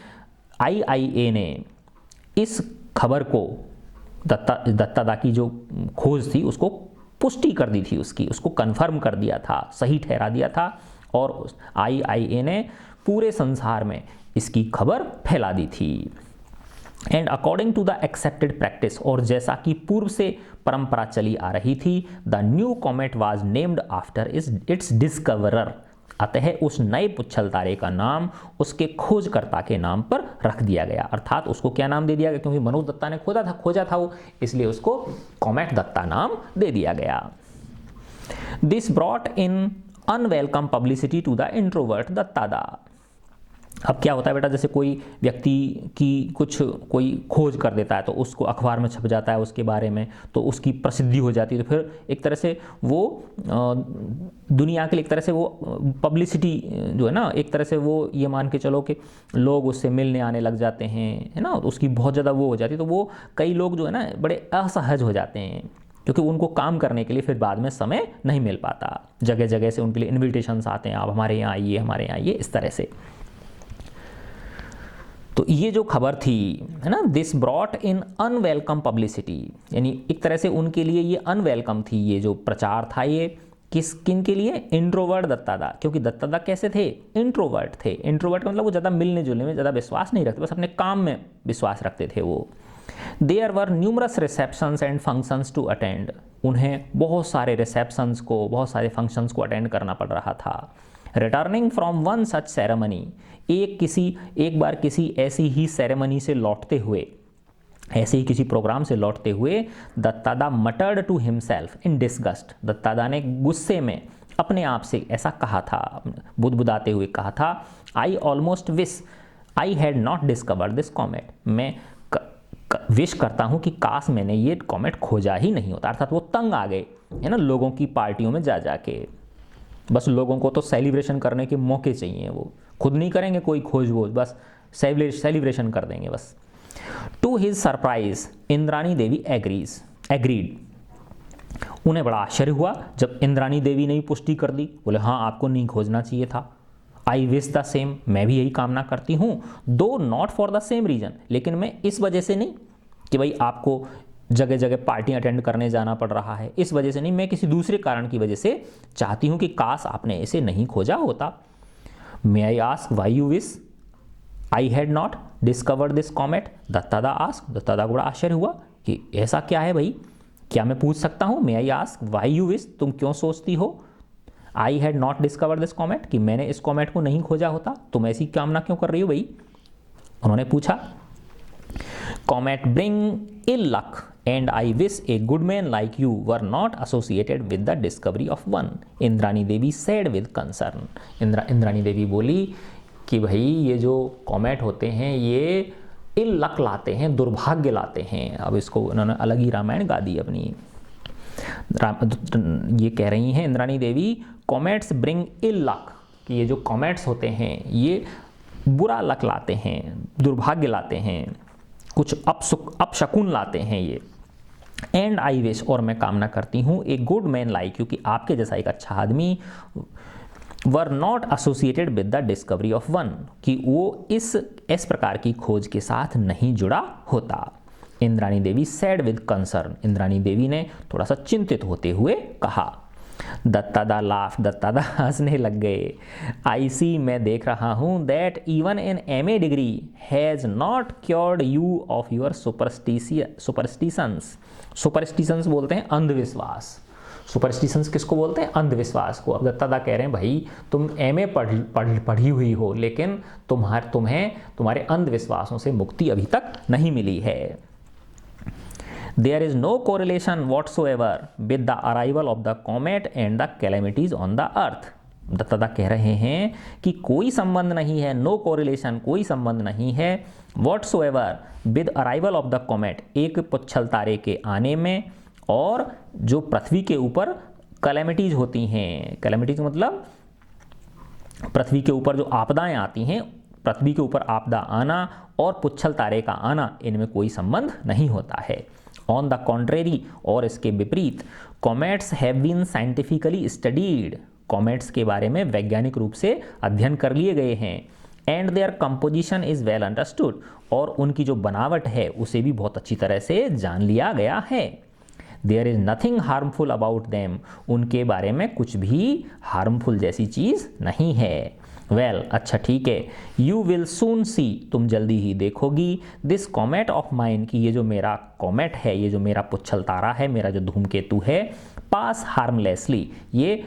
IIA ने इस खबर को, दत्ता की जो खोज थी उसको पुष्टि कर दी थी, उसको कन्फर्म कर दिया था, सही ठहरा दिया था, और IIA ने पूरे संसार में इसकी खबर फैला दी थी। And according to the accepted practice, और जैसा कि पूर्व से परंपरा चली आ रही थी, the new comet was named after it's discoverer, अतः उस नए पुच्छल तारे का नाम उसके खोजकर्ता के नाम पर रख दिया गया, अर्थात उसको क्या नाम दे दिया गया, क्योंकि मनोज दत्ता ने खोजा था वो, इसलिए उसको कॉमेट दत्ता नाम दे दिया गया। This brought in unwelcome publicity to the introvert Duttada. अब क्या होता है बेटा, जैसे कोई व्यक्ति की कोई खोज कर देता है तो उसको अखबार में छप जाता है उसके बारे में, तो उसकी प्रसिद्धि हो जाती है, तो फिर एक तरह से वो दुनिया के लिए एक तरह से वो पब्लिसिटी जो है ना, एक तरह से वो ये मान के चलो कि लोग उससे मिलने आने लग जाते हैं, है ना, उसकी बहुत ज़्यादा वो हो जाती है, तो वो कई लोग जो है ना बड़े असहज हो जाते हैं, क्योंकि उनको काम करने के लिए फिर बाद में समय नहीं मिल पाता, जगह जगह से उनके लिए इन्विटेशंस आते हैं, आप हमारे यहाँ आइए, हमारे यहाँ आइए, इस तरह से। तो ये जो खबर थी, है ना, this brought in unwelcome publicity, यानी एक तरह से उनके लिए ये अनवेलकम थी, ये जो प्रचार था ये किन के लिए, इंट्रोवर्ट दत्तादा, क्योंकि दत्तादा कैसे थे, इंट्रोवर्ट थे। इंट्रोवर्ट का मतलब वो ज़्यादा मिलने जुलने में ज़्यादा विश्वास नहीं रखते, बस अपने काम में विश्वास रखते थे वो। There were numerous receptions and functions to attend, उन्हें बहुत सारे रिसेप्शंस को, बहुत सारे फंक्शंस को अटेंड करना पड़ रहा था। Returning from one such ceremony, एक बार किसी ऐसी ही सेरेमनी से लौटते हुए, ऐसे ही किसी प्रोग्राम से लौटते हुए, Duttada muttered to himself in disgust, Duttada ने गुस्से में अपने आप से ऐसा कहा था, बुदबुदाते हुए कहा था, I almost wish I had not discovered this comet, मैं विश करता हूँ कि काश मैंने ये कॉमेट खोजा ही नहीं होता, अर्थात वो तंग आ गए, है ना, लोगों की पार्टियों में जा जाके, बस लोगों को तो सेलिब्रेशन करने के मौके चाहिए, वो खुद नहीं करेंगे कोई खोज वोज, बस सेलिब्रेशन कर देंगे बस। To his surprise Indrani Devi agreed, उन्हें बड़ा आश्चर्य हुआ जब इंद्रानी देवी ने पुष्टि कर दी, बोले हाँ आपको नहीं खोजना चाहिए था। आई विश द सेम, मैं भी यही कामना करती हूँ, though not for the same reason, लेकिन मैं इस वजह से नहीं कि भाई आपको जगह जगह पार्टी अटेंड करने जाना पड़ रहा है, इस वजह से नहीं, मैं किसी दूसरे कारण की वजह से चाहती हूँ कि काश आपने इसे नहीं खोजा होता। May I ask why you wish I had not discovered this comet, Duttada ask, Duttada को बड़ा आश्चर्य हुआ कि ऐसा क्या है भाई, क्या मैं पूछ सकता हूँ, may I ask why you wish, तुम क्यों सोचती हो, I had not discovered this comet, कि मैंने इस कॉमेट को नहीं खोजा होता, तुम ऐसी कामना क्यों कर रही हो भाई। उन्होंने पूछा, comet bring ill luck and I wish a good man like you were not associated with the discovery of one, Indrani Devi said with concern, Indrani Devi बोली कि भाई ये जो कॉमेट होते हैं ये इल लक लाते हैं, दुर्भाग्य लाते हैं। अब इसको उन्होंने अलग ही रामायण गा दी अपनी, ये कह रही हैं इंद्रानी देवी, कॉमेट्स ब्रिंग इल लक, कि ये जो कॉमेट्स होते हैं ये बुरा लक लाते हैं, दुर्भाग्य लाते हैं, कुछ अपशकुन लाते हैं ये। एंड आई विश, और मैं कामना करती हूँ, ए गुड मैन लाइक यू, कि आपके जैसा एक अच्छा आदमी, वर not associated with the discovery of one, कि वो इस प्रकार की खोज के साथ नहीं जुड़ा होता। इंद्रानी देवी सैड विद कंसर्न, इंद्रानी देवी ने थोड़ा सा चिंतित होते हुए कहा। दत्तादा लाफ, दत्तादा हंसने लग गए। आई सी, मैं देख रहा हूँ, that even an MA degree has not cured you of your superstitions, superstitions बोलते हैं अंधविश्वास, सुपरस्टिशंस किसको बोलते हैं? अंधविश्वास को। अब दत्तादा कह रहे हैं भाई तुम एमए पढ़ी हुई हो, लेकिन तुम्हें तुम्हारे अंधविश्वासों से मुक्ति अभी तक नहीं मिली है। There is no correlation whatsoever with the arrival of the comet and the calamities on the earth. Duttada कह रहे हैं कि कोई संबंध नहीं है, नो कोरिलेशन, कोई संबंध नहीं है whatsoever with arrival of the comet, एक पुच्छल तारे के आने में और जो पृथ्वी के ऊपर कैलेमिटीज होती हैं। कैलेमिटीज मतलब पृथ्वी के ऊपर जो आपदाएं आती हैं, पृथ्वी के ऊपर आपदा आना और पुच्छल तारे का आना, इनमें कोई संबंध नहीं होता है। ऑन द कॉन्ट्रेरी, और इसके विपरीत, comets have been scientifically studied, comets के बारे में वैज्ञानिक रूप से अध्ययन कर लिए गए हैं। And their composition is well understood, और उनकी जो बनावट है उसे भी बहुत अच्छी तरह से जान लिया गया है। There is nothing harmful about them, उनके बारे में कुछ भी हार्मफुल जैसी चीज़ नहीं है। वेल, अच्छा ठीक है, यू विल सून सी, तुम जल्दी ही देखोगी, दिस कॉमेट ऑफ माइन, कि ये जो मेरा कॉमेट है, ये जो मेरा पुच्छल तारा है, मेरा जो धूमकेतु है, पास हार्मलेसली, ये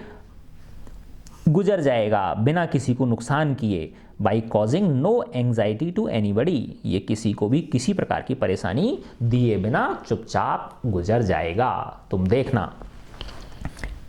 गुजर जाएगा बिना किसी को नुकसान किए, by causing no anxiety to anybody, ये किसी को भी किसी प्रकार की परेशानी दिए बिना चुपचाप गुजर जाएगा, तुम देखना।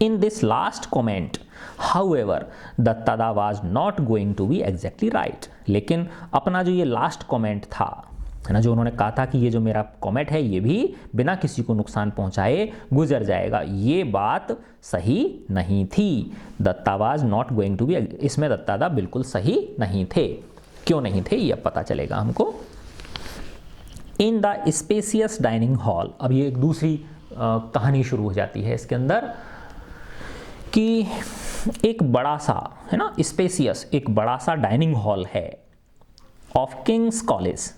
In this last comment however Duttada was not going to be exactly right, लेकिन अपना जो ये लास्ट कॉमेंट था, है ना, जो उन्होंने कहा था कि ये जो मेरा कॉमेट है ये भी बिना किसी को नुकसान पहुंचाए गुजर जाएगा, ये बात सही नहीं थी। Datta was not going to be, इसमें दत्तादा बिल्कुल सही नहीं थे। क्यों नहीं थे ये अब पता चलेगा हमको। In the spacious dining hall, अब ये एक दूसरी कहानी शुरू हो जाती है इसके अंदर कि एक बड़ा सा, है ना, स्पेसियस, एक बड़ा सा डाइनिंग हॉल है of Kings college,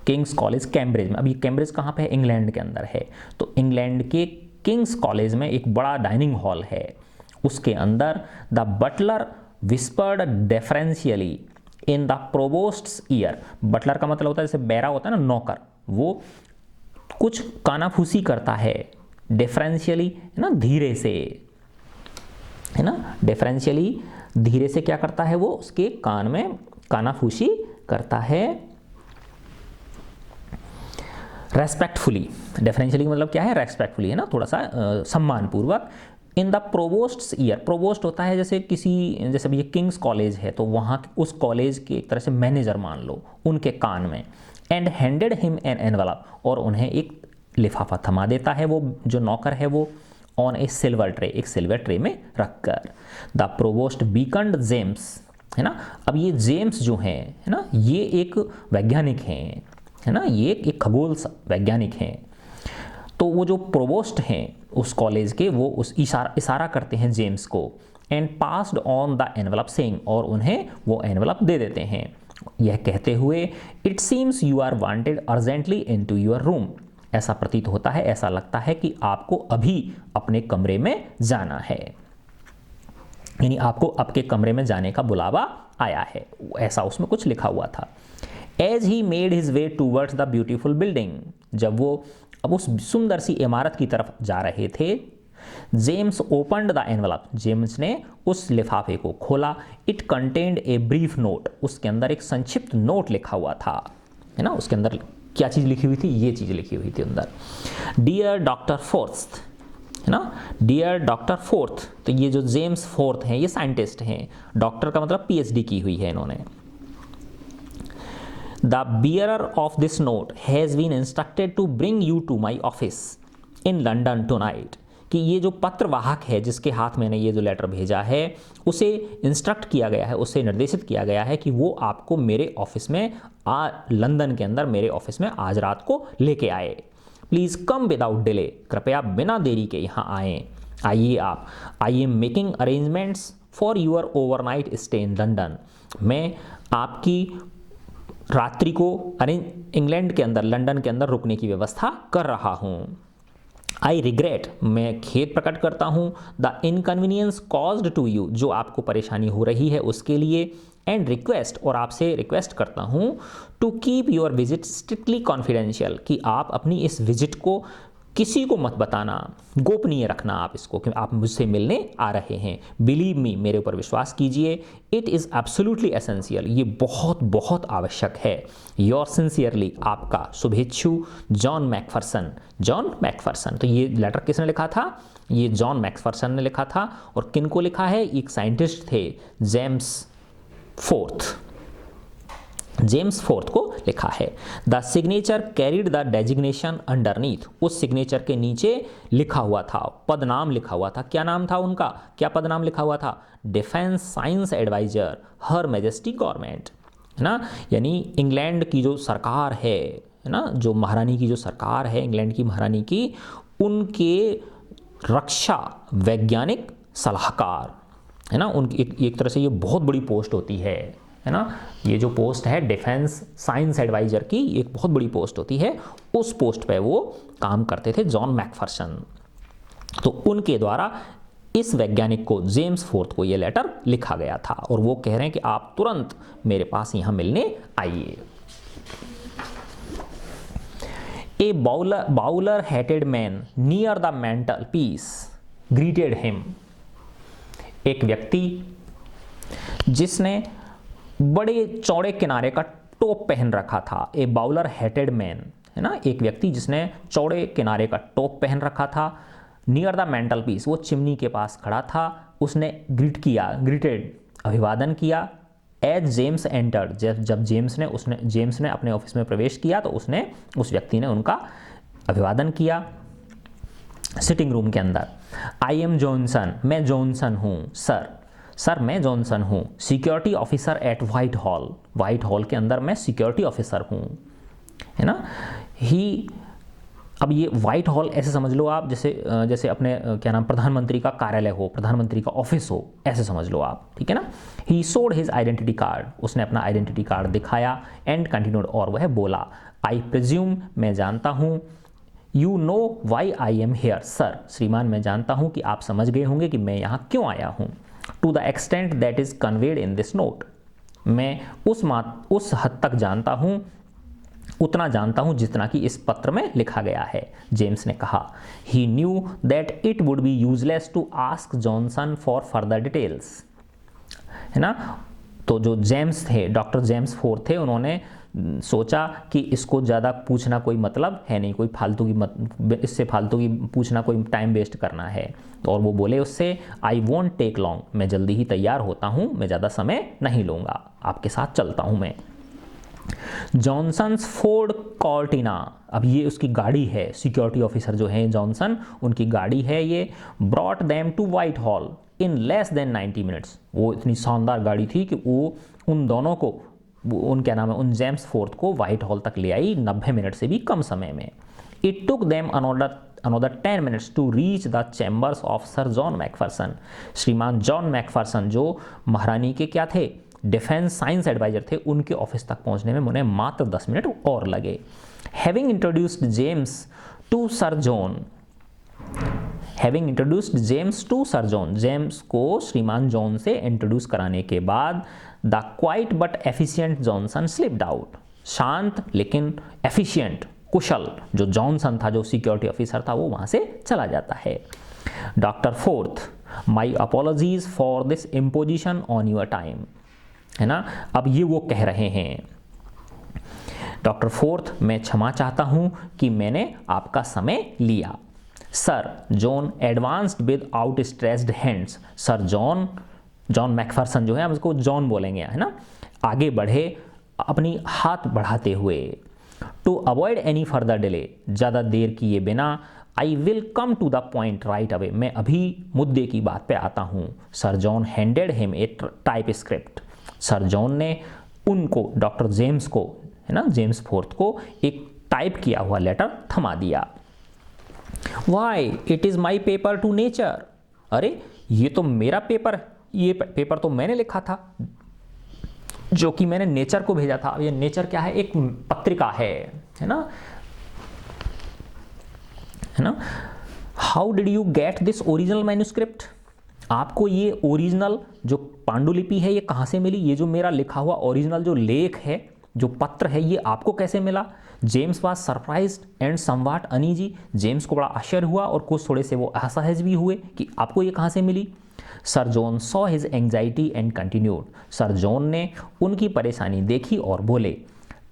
Kings college Cambridge में। अब ये कैम्ब्रिज कहाँ पे है? इंग्लैंड के अंदर है। तो इंग्लैंड के किंग्स कॉलेज में एक बड़ा डाइनिंग हॉल है, उसके अंदर the butler whispered differentially in the provost's ear. Butler का मतलब होता है जैसे बैरा होता है ना, नौकर, वो कुछ कानाफूसी करता है, डिफरेंशियली, है ना, धीरे से, है ना, डिफरेंशियली धीरे से क्या करता है वो, उसके कान में कानाफूसी करता है। रेस्पेक्टफुली, डिफरेंशियली मतलब क्या है? रेस्पेक्टफुली, है ना, थोड़ा सा सम्मानपूर्वक। इन द प्रोवोस्ट्स ईयर, प्रोवोस्ट होता है जैसे किसी, जैसे ये किंग्स कॉलेज है तो वहाँ उस कॉलेज के एक तरह से मैनेजर मान लो, उनके कान में। And handed him an envelope, और उन्हें एक लिफाफा थमा देता है वो जो नौकर है वो, ऑन ए सिल्वर ट्रे, एक सिल्वर ट्रे में रखकर। द प्रोवोस्ट बीकंड जेम्स, है ना, अब ये जेम्स जो हैं, है ना, ये एक वैज्ञानिक हैं, है ना, ये एक खगोल वैज्ञानिक हैं। तो वो जो प्रोवोस्ट हैं उस कॉलेज के, वो उस इशारा करते हैं जेम्स को। And passed on the envelope saying, और उन्हें वो एनवलप दे देते हैं यह कहते हुए, it seems you are wanted urgently in to your room, ऐसा प्रतीत होता है, ऐसा लगता है कि आपको अभी अपने कमरे में जाना है, यानी आपको आपके कमरे में जाने का बुलावा आया है, ऐसा उसमें कुछ लिखा हुआ था। As he made his way towards the beautiful building, जब वो अब उस सुंदर सी इमारत की तरफ जा रहे थे, James opened the envelope, James ने उस लिफाफे को खोला। It contained a brief note, उसके अंदर एक संक्षिप्त नोट लिखा हुआ था, है ना, उसके अंदर क्या चीज़ लिखी हुई थी? ये चीज़ लिखी हुई थी अंदर, डियर डॉक्टर फोर्थ, है ना, डियर डॉक्टर फोर्थ। तो ये जो जेम्स फोर्थ हैं ये साइंटिस्ट हैं, डॉक्टर का मतलब पीएचडी की हुई है इन्होंने। The bearer of this note has been instructed to bring you to my office in London tonight, कि ये जो पत्रवाहक है जिसके हाथ मैंने ये जो लेटर भेजा है, उसे इंस्ट्रक्ट किया गया है, उसे निर्देशित किया गया है कि वो आपको मेरे ऑफिस में लंदन के अंदर मेरे ऑफिस में आज रात को लेके आए। प्लीज़ कम विदाउट डिले, कृपया बिना देरी के यहाँ आएँ, आइए आप। I am making arrangements for your overnight stay in London, मैं आपकी रात्रि को इंग्लैंड के अंदर, लंदन के अंदर रुकने की व्यवस्था कर रहा हूँ। आई रिग्रेट, मैं खेद प्रकट करता हूँ, the inconvenience caused to you, जो आपको परेशानी हो रही है उसके लिए। एंड रिक्वेस्ट, और आपसे रिक्वेस्ट करता हूँ, to keep your visit strictly confidential, कि आप अपनी इस विजिट को किसी को मत बताना, गोपनीय रखना आप इसको कि आप मुझसे मिलने आ रहे हैं। बिलीव मी, मेरे ऊपर विश्वास कीजिए। इट इज़ एब्सोल्युटली एसेंशियल, ये बहुत बहुत आवश्यक है। योर सिंसियरली, आपका शुभेच्छु जॉन मैकफरसन। जॉन मैकफरसन, तो ये लेटर किसने लिखा था? ये जॉन मैकफरसन ने लिखा था। और किन को लिखा है? एक साइंटिस्ट थे, जेम्स फोर्थ। जेम्स फोर्थ को लिखा है। The signature carried the designation underneath, उस सिग्नेचर के नीचे लिखा हुआ था, पदनाम लिखा हुआ था। क्या नाम था उनका? क्या पदनाम लिखा हुआ था? Defence science adviser her majesty government, है ना। यानी इंग्लैंड की जो सरकार है ना, जो महारानी की जो सरकार है, इंग्लैंड की महारानी की, उनके रक्षा वैज्ञानिक सलाहकार, है ना। उनकी एक तरह से ये बहुत बड़ी पोस्ट होती है ना। ये जो पोस्ट है डिफेंस साइंस एडवाइजर की, एक बहुत बड़ी पोस्ट होती है। उस पोस्ट पे वो काम करते थे, जॉन मैकफरसन। तो उनके द्वारा इस वैज्ञानिक को, जेम्स फोर्थ को, ये लेटर लिखा गया था। और वो कह रहे हैं कि आप तुरंत मेरे पास यहाँ मिलने आइए। A bowler hatted man near the mantelpiece greeted him, एक व्यक्ति जिसने बड़े चौड़े किनारे का टोप पहन रखा था। ए बाउलर हेटेड मैन, है ना, एक व्यक्ति जिसने चौड़े किनारे का टोप पहन रखा था। नियर द मेंटल पीस, वो चिमनी के पास खड़ा था। उसने ग्रीटेड, अभिवादन किया। एज जेम्स एंटर्ड, जब जेम्स ने अपने ऑफिस में प्रवेश किया तो उस व्यक्ति ने उनका अभिवादन किया सिटिंग रूम के अंदर। आई एम जॉनसन, मैं जॉनसन हूँ सर मैं जॉनसन हूँ। Security officer eight white hall के अंदर मैं सिक्योरिटी ऑफिसर हूँ, है ना। अब ये व्हाइट हॉल ऐसे समझ लो आप, जैसे अपने क्या नाम, प्रधानमंत्री का कार्यालय हो, प्रधानमंत्री का ऑफिस हो, ऐसे समझ लो आप, ठीक है ना। He showed his identity card, उसने अपना आइडेंटिटी कार्ड दिखाया। एंड कंटिन्यूड, और वह बोला, आई प्रिज्यूम, मैं जानता हूँ, you know why I am here sir, श्रीमान मैं जानता हूँ कि आप समझ गए होंगे कि मैं यहाँ क्यों आया हूँ। To the extent that is conveyed in this note, मैं उस हद तक जानता हूँ, उतना जानता हूँ जितना कि इस पत्र में लिखा गया है। जेम्स ने कहा, he knew that it would be useless to ask Johnson for further details, है ना। तो जो जेम्स थे, डॉक्टर जेम्स फोर्थ थे, उन्होंने सोचा कि इसको ज़्यादा पूछना कोई मतलब है नहीं, कोई फालतू की इससे फालतू की पूछना, कोई टाइम वेस्ट करना है। तो और वो बोले उससे, आई वोंट टेक लॉन्ग, मैं जल्दी ही तैयार होता हूँ, मैं ज़्यादा समय नहीं लूँगा, आपके साथ चलता हूँ मैं। जॉनसन्स फोर्ड कॉर्टिना, अब ये उसकी गाड़ी है, सिक्योरिटी ऑफिसर जो है जॉनसन, उनकी गाड़ी है ये। Brought them to Whitehall in less than 90 minutes, वो इतनी शानदार गाड़ी थी कि वो उन दोनों को, उन जेम्स फोर्थ को व्हाइट हॉल तक ले आई 90 मिनट से भी कम समय में। It took them another 10 minutes to reach the chambers of sir John Macpherson, Shriman John Macpherson जो महारानी के क्या थे, डिफेंस साइंस एडवाइजर थे, उनके ऑफिस तक पहुंचने में उन्हें मात्र 10 मिनट और लगे। Having introduced James to sir John, James को श्रीमान जॉन से इंट्रोड्यूस कराने के बाद, the quiet but efficient Johnson slipped out, शांत लेकिन एफिशिएंट, कुशल जो जॉनसन था, जो सिक्योरिटी ऑफिसर था, वो वहां से चला जाता है। Doctor fourth, my apologies for this imposition on your time, है ना। अब ये वो कह रहे हैं, डॉक्टर फोर्थ, मैं क्षमा चाहता हूं कि मैंने आपका समय लिया। Sir John advanced with out stressed hands, sir John Macpherson जो है, हम इसको जॉन बोलेंगे, है ना, आगे बढ़े अपनी हाथ बढ़ाते हुए। To avoid any further delay, ज़्यादा देर किए बिना, I will come to the point right away, मैं अभी मुद्दे की बात पे आता हूँ। Sir John handed him a typescript, sir John ने उनको, डॉक्टर जेम्स को, है ना, जेम्स फोर्थ को एक टाइप किया हुआ लेटर थमा दिया। Why it is my paper two nature, अरे ये तो मेरा पेपर, ये पेपर तो मैंने लिखा था, जो कि मैंने नेचर को भेजा था। ये नेचर क्या है, एक पत्रिका है ना। How did you get this original manuscript, आपको ये ओरिजिनल जो पांडुलिपि है ये कहाँ से मिली, ये जो मेरा लिखा हुआ ओरिजिनल जो लेख है, जो पत्र है, ये आपको कैसे मिला। James was surprised and समवाट uneasy, James को बड़ा आश्चर्य हुआ और कुछ थोड़े से वो असहज भी हुए कि आपको ये कहाँ से मिली। Sir John saw his anxiety and continued, sir John ने उनकी परेशानी देखी और बोले,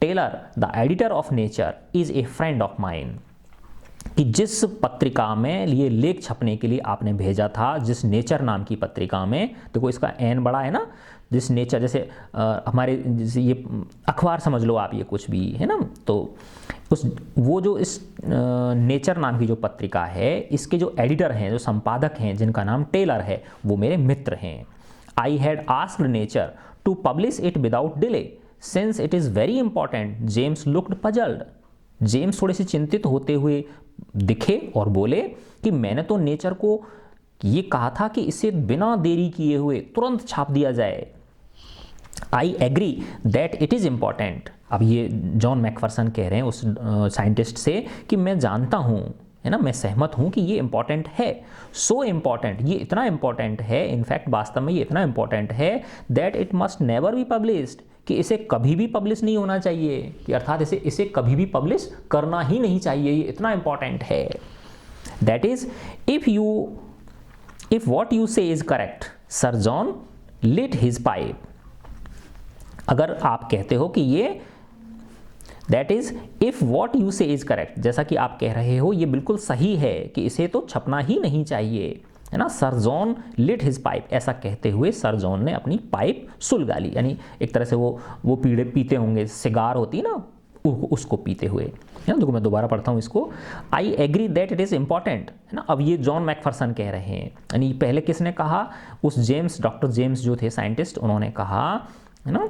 Taylor the editor of Nature is a friend of mine, कि जिस पत्रिका में ये लेख छपने के लिए आपने भेजा था, जिस नेचर नाम की पत्रिका में, देखो इसका एन बड़ा है ना, जिस नेचर, जैसे हमारे जैसे ये अखबार समझ लो आप, ये कुछ भी है ना, तो उस वो जो इस नेचर नाम की जो पत्रिका है, इसके जो एडिटर हैं, जो संपादक हैं, जिनका नाम टेलर है, वो मेरे मित्र हैं। I had asked Nature to publish it without delay since it is very important. James looked puzzled, James थोड़े से चिंतित होते हुए दिखे और बोले कि मैंने तो नेचर को ये कहा था कि इसे बिना देरी किए हुए तुरंत छाप दिया जाए। I agree that it is important, अब ये जॉन मैकफरसन कह रहे हैं उस साइंटिस्ट से कि मैं जानता हूँ, है ना, मैं सहमत हूँ कि ये इम्पॉर्टेंट है। सो इम्पॉर्टेंट, ये इतना इम्पॉर्टेंट है, इनफैक्ट वास्तव में ये इतना इम्पॉर्टेंट है that it must never be published, कि इसे कभी भी पब्लिश नहीं होना चाहिए, कि अर्थात इसे कभी भी पब्लिश करना ही नहीं चाहिए, ये इतना इम्पॉर्टेंट है। That is if what you say is correct, sir John lit his pipe, अगर आप कहते हो कि ये, that is if what you say is correct, जैसा कि आप कह रहे हो ये बिल्कुल सही है कि इसे तो छपना ही नहीं चाहिए, है ना। Sir John lit his pipe, ऐसा कहते हुए सर जॉन ने अपनी पाइप सुलगा ली, यानी एक तरह से वो पीते होंगे, सिगार होती ना, उसको पीते हुए, है ना। देखो मैं दोबारा पढ़ता हूँ इसको। I agree that it is important, है ना। अब ये जॉन मैकफरसन कह रहे हैं, यानी पहले किसने कहा, उस जेम्स, डॉक्टर जेम्स जो थे साइंटिस्ट, उन्होंने कहा, है ना,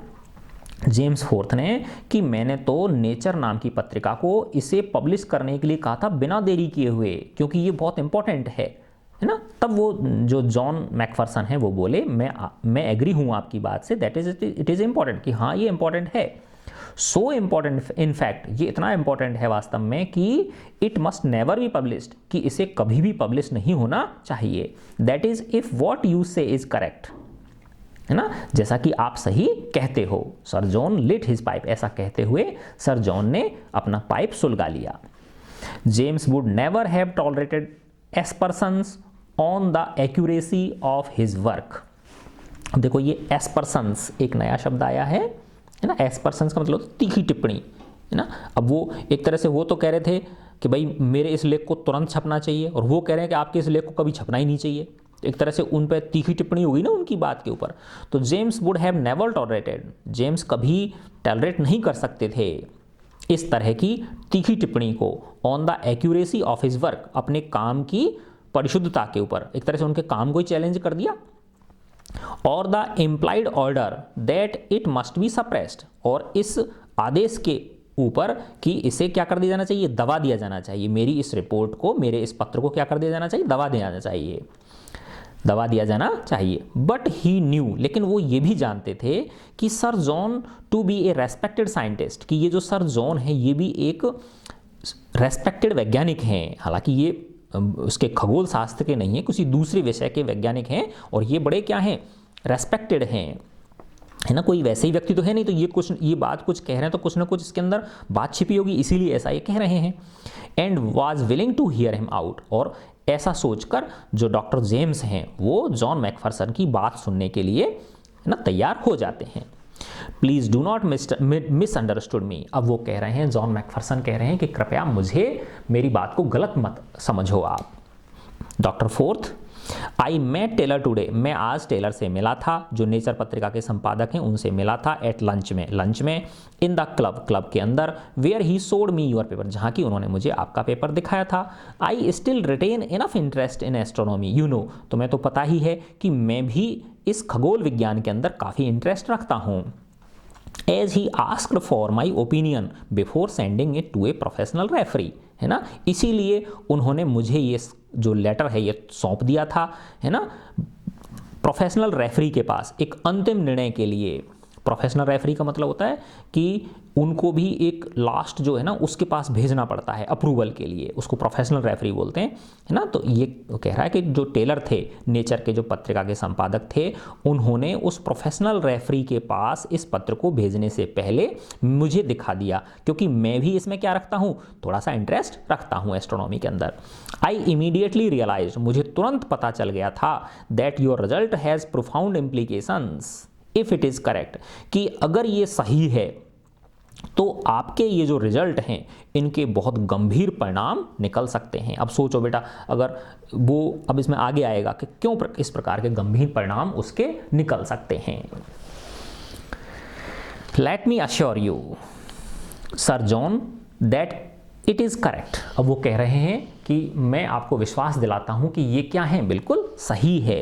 जेम्स फोर्थ ने, कि मैंने तो नेचर नाम की पत्रिका को इसे पब्लिश करने के लिए कहा था बिना देरी किए हुए, क्योंकि ये बहुत इंपॉर्टेंट है ना। तब वो जो जॉन मैकफरसन है वो बोले, मैं एग्री हूँ आपकी बात से, that is it is important, कि हाँ ये इंपॉर्टेंट है। सो इम्पॉर्टेंट, इनफैक्ट ये इतना इंपॉर्टेंट है वास्तव में कि it must never be published, कि इसे कभी भी पब्लिश नहीं होना चाहिए। That is if what you say is correct, है ना, जैसा कि आप सही कहते हो। Sir John lit his pipe, ऐसा कहते हुए सर जॉन ने अपना पाइप सुलगा लिया। James would never have tolerated aspersions on the accuracy of his work. अब देखो ये एस्पर्सन्स एक नया शब्द आया है ना। एस्पर्सन्स का मतलब तीखी टिप्पणी, है ना। अब वो एक तरह से वो तो कह रहे थे कि भाई मेरे इस लेख को तुरंत छपना चाहिए, और वो कह रहे हैं कि आपके इस लेख को कभी छपना ही नहीं चाहिए। एक तरह से उन पर तीखी टिप्पणी होगी ना उनकी बात के ऊपर। तो James would have never tolerated, James कभी टॉलरेट नहीं कर सकते थे इस तरह की तीखी टिप्पणी को, on the accuracy of his work, अपने काम की परिशुद्धता के ऊपर, एक तरह से उनके काम को ही चैलेंज कर दिया। और the implied order that it must be suppressed, और इस आदेश के ऊपर कि इसे क्या कर दिया जाना चाहिए, दबा दिया जाना चाहिए, मेरी इस रिपोर्ट को, मेरे इस पत्र को क्या कर दिया जाना चाहिए, दबा दिया जाना चाहिए, दबा दिया जाना चाहिए। बट ही न्यू, लेकिन वो ये भी जानते थे कि sir John to be a respected scientist, कि ये जो सर जॉन है ये भी एक रेस्पेक्टेड वैज्ञानिक हैं, हालांकि ये उसके खगोल शास्त्र के नहीं है, किसी दूसरे विषय के वैज्ञानिक हैं, और ये बड़े क्या हैं, रेस्पेक्टेड हैं, है ना। कोई वैसे ही व्यक्ति तो है नहीं, तो ये बात कुछ कह रहे हैं तो कुछ ना कुछ इसके अंदर बात छिपी होगी, इसीलिए ऐसा ये कह रहे हैं। And was willing to hear him out, और ऐसा सोचकर जो डॉक्टर जेम्स हैं वो जॉन मैकफरसन की बात सुनने के लिए ना तैयार हो जाते हैं। प्लीज़ डू नॉट मिसअंडरस्टूड मी, अब वो कह रहे हैं, जॉन मैकफरसन कह रहे हैं कि कृपया मुझे, मेरी बात को गलत मत समझो आप। Doctor Forth, I met Taylor today, मैं आज टेलर से मिला था, जो नेचर पत्रिका के संपादक हैं उनसे मिला था, एट लंच में, इन द क्लब के अंदर, वेयर ही सोड मी योर पेपर, जहाँ की उन्होंने मुझे आपका पेपर दिखाया था। I still retain enough interest in astronomy, you know, तुम्हें तो पता ही है कि मैं भी इस खगोल विज्ञान के अंदर काफ़ी इंटरेस्ट रखता हूँ। As he asked for my opinion before sending it to a professional referee, है ना, इसीलिए उन्होंने मुझे ये जो लेटर है ये सौंप दिया था, है ना, प्रोफेशनल रेफरी के पास एक अंतिम निर्णय के लिए। प्रोफेशनल रेफरी का मतलब होता है कि उनको भी एक लास्ट जो है ना उसके पास भेजना पड़ता है अप्रूवल के लिए, उसको प्रोफेशनल रेफरी बोलते हैं, है ना। तो ये कह रहा है कि जो टेलर थे, नेचर के जो पत्रिका के संपादक थे, उन्होंने उस प्रोफेशनल रेफरी के पास इस पत्र को भेजने से पहले मुझे दिखा दिया, क्योंकि मैं भी इसमें क्या रखता हूँ, थोड़ा सा इंटरेस्ट रखता हूँ एस्ट्रोनॉमी के अंदर। आई इमीडिएटली रियलाइज, मुझे तुरंत पता चल गया था, that your result has profound implications if it is correct, कि अगर ये सही है तो आपके ये जो रिजल्ट हैं इनके बहुत गंभीर परिणाम निकल सकते हैं। अब सोचो बेटा, अगर वो अब इसमें आगे आएगा कि क्यों इस प्रकार के गंभीर परिणाम उसके निकल सकते हैं। Let me assure you sir John that it is correct. अब वो कह रहे हैं कि मैं आपको विश्वास दिलाता हूं कि ये क्या है, बिल्कुल सही है।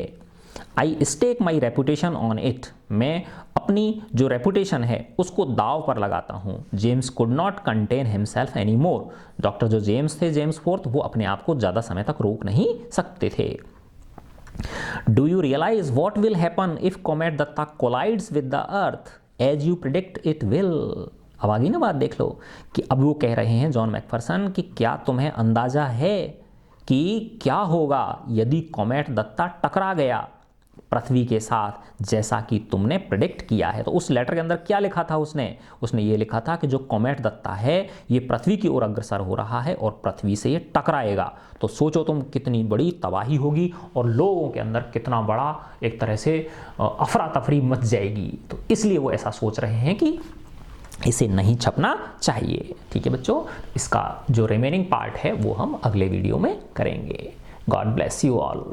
I stake my reputation on it, मैं अपनी जो रेपुटेशन है उसको दाव पर लगाता हूँ। James could not contain himself any more, doctor जो जेम्स थे, जेम्स फोर्थ, वो अपने आप को ज़्यादा समय तक रोक नहीं सकते थे। Do you realise what will happen if comet Datta collides with the earth as you predict it will. अब आगे ना बात देख लो कि अब वो कह रहे हैं जॉन मैकफरसन कि क्या तुम्हें अंदाजा है कि क्या होगा यदि कॉमेट दत्ता टकरा गया पृथ्वी के साथ, जैसा कि तुमने प्रेडिक्ट किया है। तो उस लेटर के अंदर क्या लिखा था उसने ये लिखा था कि जो कॉमेट दत्ता है ये पृथ्वी की ओर अग्रसर हो रहा है और पृथ्वी से ये टकराएगा। तो सोचो तुम कितनी बड़ी तबाही होगी और लोगों के अंदर कितना बड़ा एक तरह से अफरा तफरी मच जाएगी। तो इसलिए वो ऐसा सोच रहे हैं कि इसे नहीं छपना चाहिए। ठीक है बच्चों, इसका जो रिमेनिंग पार्ट है वो हम अगले वीडियो में करेंगे। God bless you all.